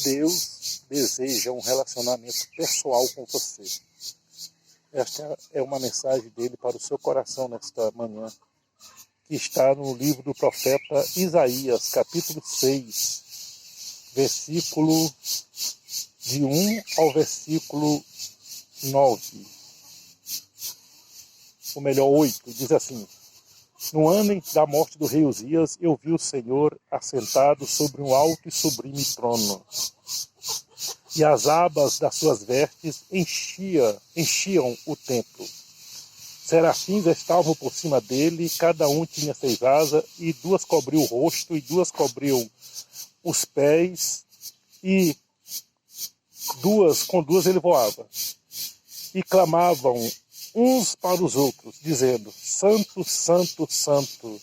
Deus deseja um relacionamento pessoal com você. Esta é uma mensagem dele para o seu coração nesta manhã, que está no livro do profeta Isaías, capítulo 6, versículo de 1 ao versículo 9. Ou melhor, 8, diz assim: No ano da morte do rei Uzias, eu vi o Senhor assentado sobre um alto e sublime trono, e as abas das suas vestes enchiam o templo. Serafins estavam por cima dele, cada um tinha 6 asas, e 2 cobriam o rosto, e 2 cobriam os pés, e com duas ele voava. E clamavam uns para os outros, dizendo: Santo, Santo, Santo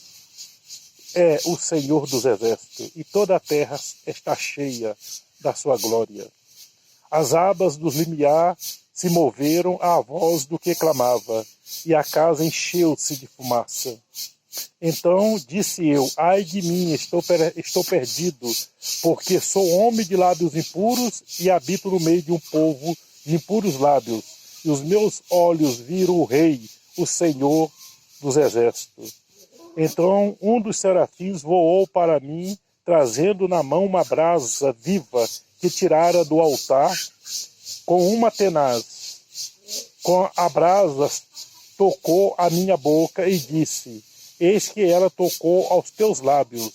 é o Senhor dos exércitos, e toda a terra está cheia da sua glória. As abas dos limiar se moveram à voz do que clamava, e a casa encheu-se de fumaça. Então disse eu: ai de mim, estou perdido, porque sou homem de lábios impuros e habito no meio de um povo de impuros lábios, e os meus olhos viram o Rei, o Senhor dos exércitos. Então um dos serafins voou para mim, trazendo na mão uma brasa viva que tirara do altar com uma tenaz. Com a brasa tocou a minha boca e disse: eis que ela tocou aos teus lábios,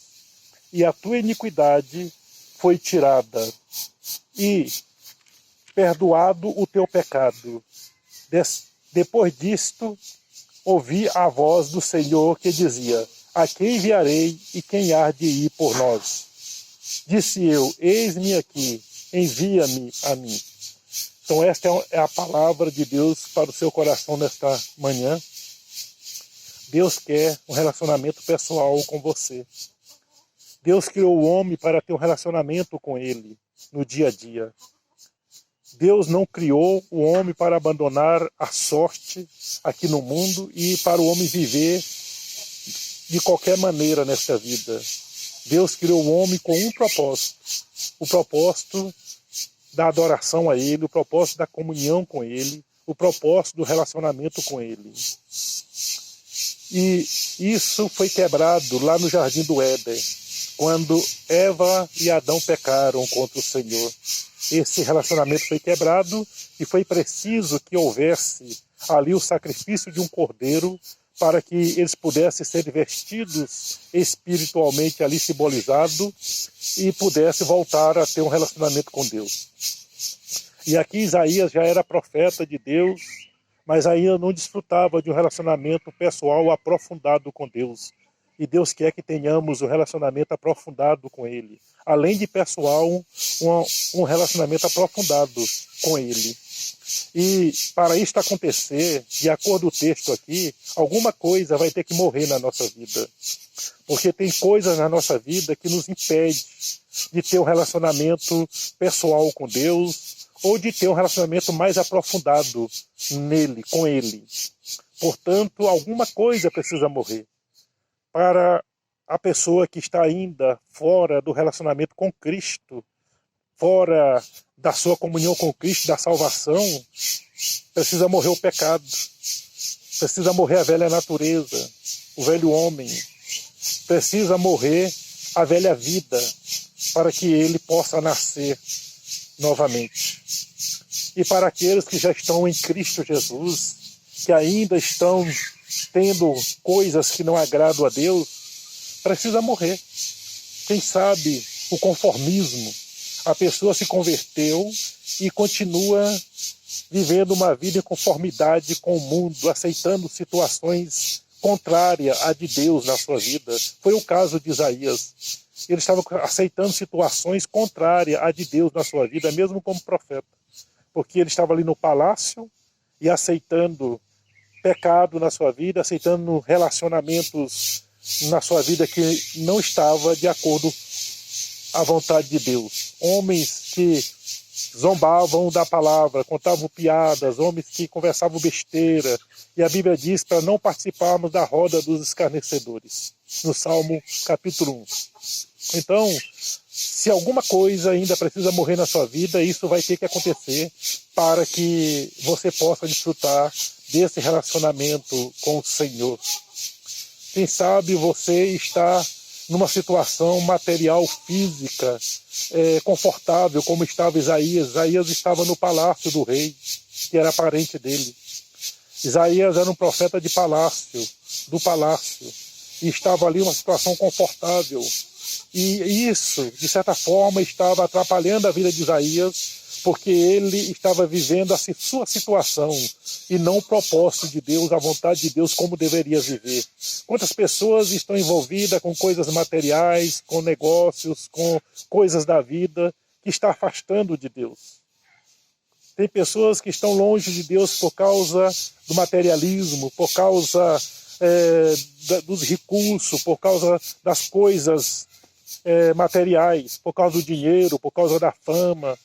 e a tua iniquidade foi tirada, e perdoado o teu pecado. Depois disto, ouvi a voz do Senhor que dizia: a quem enviarei e quem há de ir por nós? Disse eu: eis-me aqui, envia-me a mim. Então esta é a palavra de Deus para o seu coração nesta manhã. Deus quer um relacionamento pessoal com você. Deus criou o homem para ter um relacionamento com ele no dia a dia. Deus não criou o homem para abandonar a sorte aqui no mundo e para o homem viver de qualquer maneira nesta vida. Deus criou o homem com um propósito. O propósito da adoração a ele, o propósito da comunhão com ele, o propósito do relacionamento com ele. E isso foi quebrado lá no Jardim do Éden, quando Eva e Adão pecaram contra o Senhor. Esse relacionamento foi quebrado e foi preciso que houvesse ali o sacrifício de um cordeiro para que eles pudessem ser vestidos espiritualmente ali simbolizado e pudessem voltar a ter um relacionamento com Deus. E aqui Isaías já era profeta de Deus, mas ainda não desfrutava de um relacionamento pessoal aprofundado com Deus. E Deus quer que tenhamos um relacionamento aprofundado com Ele. Além de pessoal, um relacionamento aprofundado com Ele. E para isto acontecer, de acordo com o texto aqui, alguma coisa vai ter que morrer na nossa vida. Porque tem coisas na nossa vida que nos impede de ter um relacionamento pessoal com Deus, ou de ter um relacionamento mais aprofundado nele, com Ele. Portanto, alguma coisa precisa morrer. Para a pessoa que está ainda fora do relacionamento com Cristo, fora da sua comunhão com Cristo, da salvação, precisa morrer o pecado, precisa morrer a velha natureza, o velho homem, precisa morrer a velha vida, para que ele possa nascer novamente. E para aqueles que já estão em Cristo Jesus, que ainda estão tendo coisas que não agradam a Deus, precisa morrer. Quem sabe o conformismo, a pessoa se converteu e continua vivendo uma vida em conformidade com o mundo, aceitando situações contrárias à de Deus na sua vida. Foi o caso de Isaías. Ele estava aceitando situações contrárias à de Deus na sua vida, mesmo como profeta. Porque ele estava ali no palácio e aceitando pecado na sua vida, aceitando relacionamentos na sua vida que não estava de acordo à vontade de Deus. Homens que zombavam da palavra, contavam piadas, homens que conversavam besteira, E a Bíblia diz para não participarmos da roda dos escarnecedores, no Salmo capítulo 1. Então, se alguma coisa ainda precisa morrer na sua vida, isso vai ter que acontecer para que você possa desfrutar desse relacionamento com o Senhor. Quem sabe você está numa situação material, física, confortável, como estava Isaías. Isaías estava no palácio do rei, que era parente dele. Isaías era um profeta de palácio, do palácio, e estava ali uma situação confortável. E isso, de certa forma, estava atrapalhando a vida de Isaías, porque ele estava vivendo a sua situação e não o propósito de Deus, a vontade de Deus como deveria viver. Quantas pessoas estão envolvidas com coisas materiais, com negócios, com coisas da vida, que está afastando de Deus. Tem pessoas que estão longe de Deus por causa do materialismo, por causa dos recursos, por causa das coisas materiais, por causa do dinheiro, por causa da fama,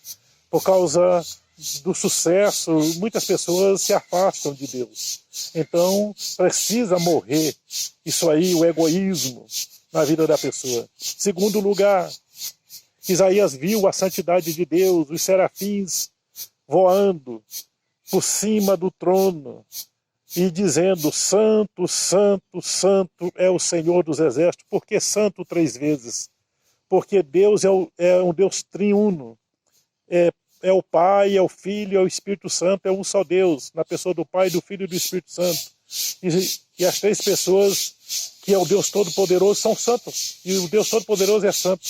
por causa do sucesso. Muitas pessoas se afastam de Deus. Então, precisa morrer isso aí, o egoísmo na vida da pessoa. Segundo lugar, Isaías viu a santidade de Deus, os serafins voando por cima do trono e dizendo: Santo, Santo, Santo é o Senhor dos Exércitos. Por que santo 3 vezes? Porque Deus é um Deus triuno. É o Pai, é o Filho, é o Espírito Santo, é um só Deus, na pessoa do Pai, do Filho e do Espírito Santo. E as 3 pessoas, que é o Deus Todo-Poderoso, são santos. E o Deus Todo-Poderoso é santo.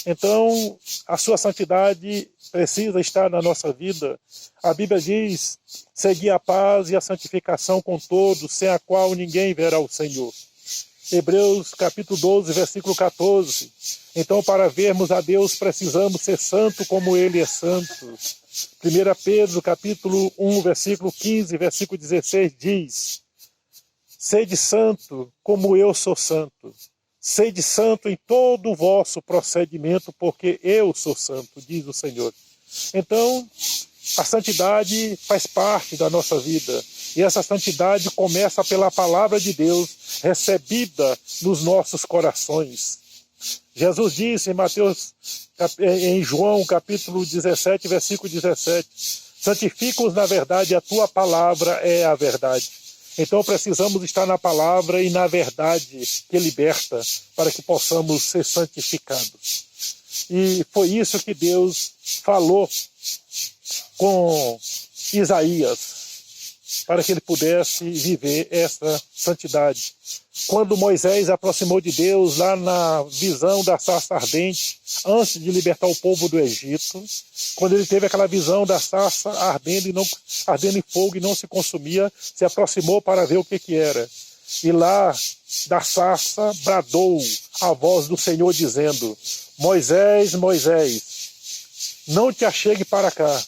Então, a sua santidade precisa estar na nossa vida. A Bíblia diz: segui a paz e a santificação com todos, sem a qual ninguém verá o Senhor. Hebreus capítulo 12, versículo 14. Então, para vermos a Deus, precisamos ser santo como Ele é santo. 1 Pedro capítulo 1, versículo 15, versículo 16 diz: sede santo como eu sou santo. Sede santo em todo o vosso procedimento, porque eu sou santo, diz o Senhor. Então, a santidade faz parte da nossa vida. E essa santidade começa pela palavra de Deus, recebida nos nossos corações. Jesus disse em João capítulo 17, versículo 17, santifica-os na verdade, a tua palavra é a verdade. Então precisamos estar na palavra e na verdade que liberta, para que possamos ser santificados. E foi isso que Deus falou com Isaías, para que ele pudesse viver essa santidade. Quando Moisés aproximou de Deus, lá na visão da sarça ardente, antes de libertar o povo do Egito, quando ele teve aquela visão da sarça ardendo em fogo e não se consumia, se aproximou para ver o que era. E lá da sarça bradou a voz do Senhor dizendo: Moisés, Moisés, não te achegue para cá.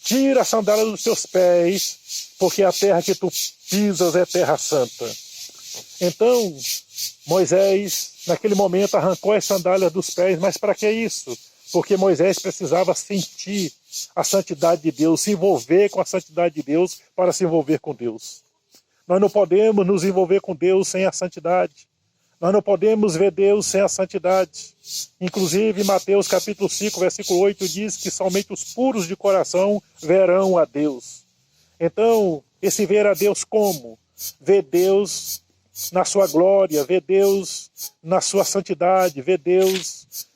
Tira a sandália dos teus pés, porque a terra que tu pisas é terra santa. Então, Moisés, naquele momento, arrancou as sandálias dos pés. Mas para que isso? Porque Moisés precisava sentir a santidade de Deus, se envolver com a santidade de Deus para se envolver com Deus. Nós não podemos nos envolver com Deus sem a santidade. Nós não podemos ver Deus sem a santidade. Inclusive, Mateus capítulo 5, versículo 8 diz que somente os puros de coração verão a Deus. Então, esse ver a Deus como? Ver Deus na sua glória, ver Deus na sua santidade, ver Deus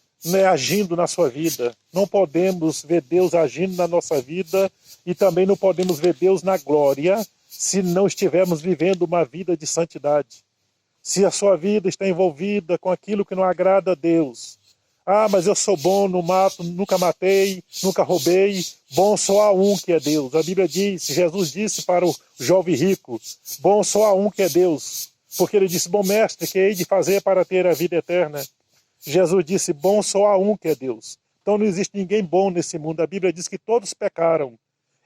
agindo na sua vida. Não podemos ver Deus agindo na nossa vida e também não podemos ver Deus na glória se não estivermos vivendo uma vida de santidade. Se a sua vida está envolvida com aquilo que não agrada a Deus. Ah, mas eu sou bom, não mato, nunca matei, nunca roubei. Bom só há um que é Deus. A Bíblia diz, Jesus disse para o jovem rico: bom só há um que é Deus. Porque ele disse: bom mestre, que hei de fazer para ter a vida eterna? Jesus disse: bom só há um que é Deus. Então não existe ninguém bom nesse mundo. A Bíblia diz que todos pecaram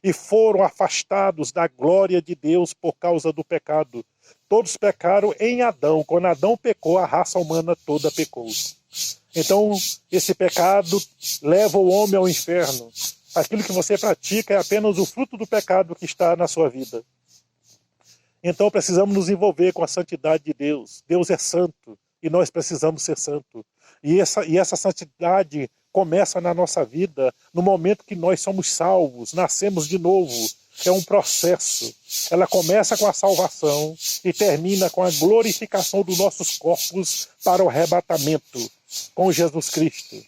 e foram afastados da glória de Deus por causa do pecado. Todos pecaram em Adão. Quando Adão pecou, a raça humana toda pecou. Então, esse pecado leva o homem ao inferno. Aquilo que você pratica é apenas o fruto do pecado que está na sua vida. Então precisamos nos envolver com a santidade de Deus. Deus é santo e nós precisamos ser santos. E essa santidade começa na nossa vida no momento que nós somos salvos, nascemos de novo. É um processo. Ela começa com a salvação e termina com a glorificação dos nossos corpos para o arrebatamento com Jesus Cristo.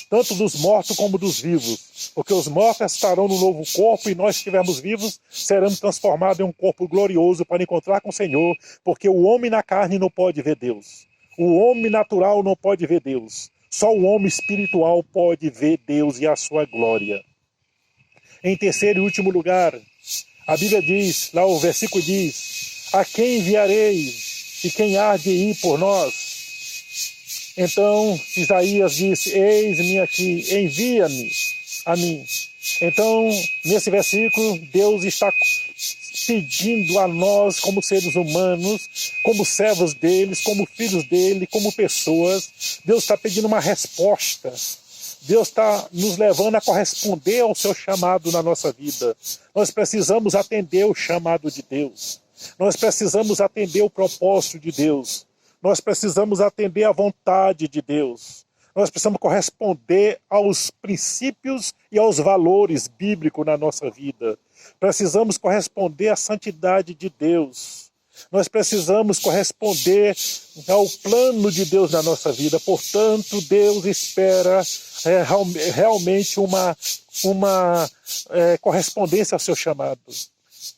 Tanto dos mortos como dos vivos. Porque os mortos estarão no novo corpo e nós que estivermos vivos seremos transformados em um corpo glorioso para encontrar com o Senhor. Porque o homem na carne não pode ver Deus. O homem natural não pode ver Deus. Só o homem espiritual pode ver Deus e a sua glória. Em terceiro e último lugar, a Bíblia diz, lá o versículo diz, a quem enviarei e quem há de ir por nós? Então Isaías disse, eis-me aqui, envia-me a mim. Então, nesse versículo, Deus está pedindo a nós, como seres humanos, como servos deles, como filhos dele, como pessoas, Deus está pedindo uma resposta. Deus está nos levando a corresponder ao seu chamado na nossa vida. Nós precisamos atender o chamado de Deus. Nós precisamos atender o propósito de Deus. Nós precisamos atender a vontade de Deus. Nós precisamos corresponder aos princípios e aos valores bíblicos na nossa vida. Precisamos corresponder à santidade de Deus. Nós precisamos corresponder ao plano de Deus na nossa vida. Portanto, Deus espera realmente uma correspondência ao seu chamado.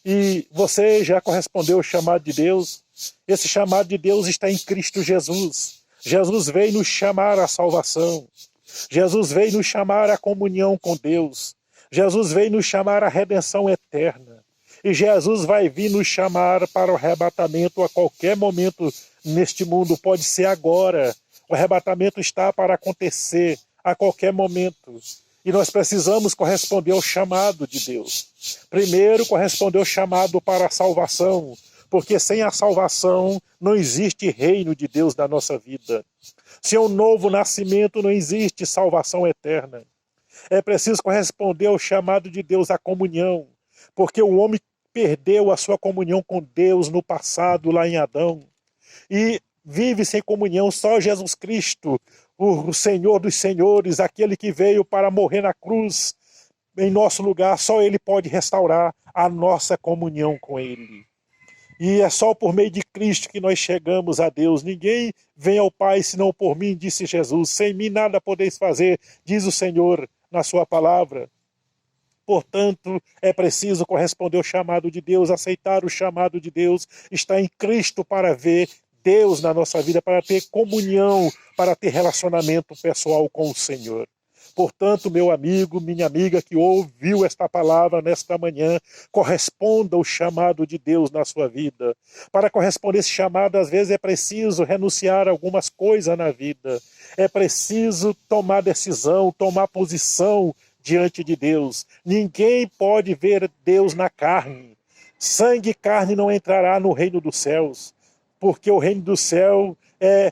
E você já correspondeu ao chamado de Deus? Esse chamado de Deus está em Cristo Jesus. Jesus veio nos chamar à salvação. Jesus veio nos chamar à comunhão com Deus. Jesus veio nos chamar à redenção eterna. E Jesus vai vir nos chamar para o arrebatamento a qualquer momento neste mundo. Pode ser agora. O arrebatamento está para acontecer a qualquer momento. E nós precisamos corresponder ao chamado de Deus. Primeiro, corresponder ao chamado para a salvação. Porque sem a salvação não existe reino de Deus na nossa vida. Sem um novo nascimento não existe salvação eterna. É preciso corresponder ao chamado de Deus à comunhão. Porque o homem perdeu a sua comunhão com Deus no passado, lá em Adão. E vive sem comunhão só Jesus Cristo, o Senhor dos senhores, aquele que veio para morrer na cruz em nosso lugar. Só Ele pode restaurar a nossa comunhão com Ele. E é só por meio de Cristo que nós chegamos a Deus. Ninguém vem ao Pai senão por mim, disse Jesus. Sem mim nada podeis fazer, diz o Senhor na sua palavra. Portanto, é preciso corresponder ao chamado de Deus, aceitar o chamado de Deus, estar em Cristo para ver Deus na nossa vida, para ter comunhão, para ter relacionamento pessoal com o Senhor. Portanto, meu amigo, minha amiga que ouviu esta palavra nesta manhã, corresponda ao chamado de Deus na sua vida. Para corresponder a esse chamado, às vezes é preciso renunciar a algumas coisas na vida. É preciso tomar decisão, tomar posição diante de Deus. Ninguém pode ver Deus na carne. Sangue e carne não entrará no reino dos céus, porque o reino do céu é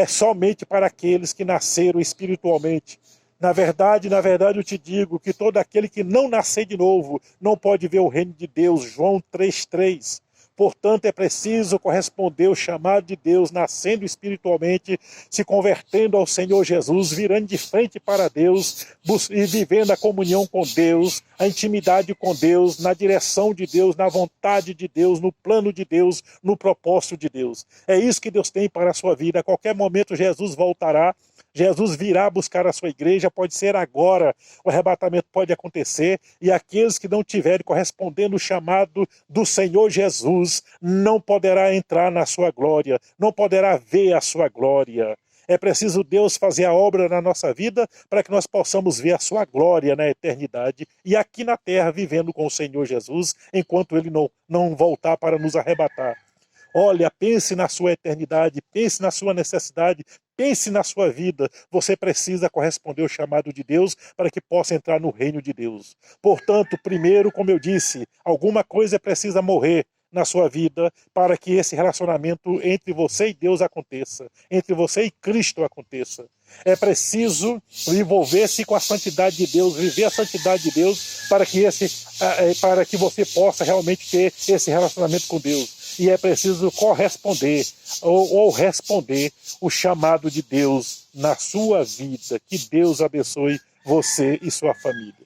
somente para aqueles que nasceram espiritualmente. Na verdade, eu te digo que todo aquele que não nascer de novo não pode ver o reino de Deus. João 3,3. Portanto, é preciso corresponder ao chamado de Deus, nascendo espiritualmente, se convertendo ao Senhor Jesus, virando de frente para Deus e vivendo a comunhão com Deus, a intimidade com Deus, na direção de Deus, na vontade de Deus, no plano de Deus, no propósito de Deus. É isso que Deus tem para a sua vida. A qualquer momento Jesus voltará. Jesus virá buscar a sua igreja, pode ser agora, o arrebatamento pode acontecer, e aqueles que não tiverem correspondendo o chamado do Senhor Jesus, não poderá entrar na sua glória, não poderá ver a sua glória. É preciso Deus fazer a obra na nossa vida para que nós possamos ver a sua glória na eternidade e aqui na terra vivendo com o Senhor Jesus, enquanto Ele não voltar para nos arrebatar. Olha, pense na sua eternidade, pense na sua necessidade, pense na sua vida. Você precisa corresponder ao chamado de Deus para que possa entrar no reino de Deus. Portanto, primeiro, como eu disse, alguma coisa precisa morrer na sua vida para que esse relacionamento entre você e Deus aconteça, entre você e Cristo aconteça. É preciso envolver-se com a santidade de Deus, viver a santidade de Deus para que você possa realmente ter esse relacionamento com Deus. e é preciso corresponder ou responder o chamado de Deus na sua vida. Que Deus abençoe você e sua família.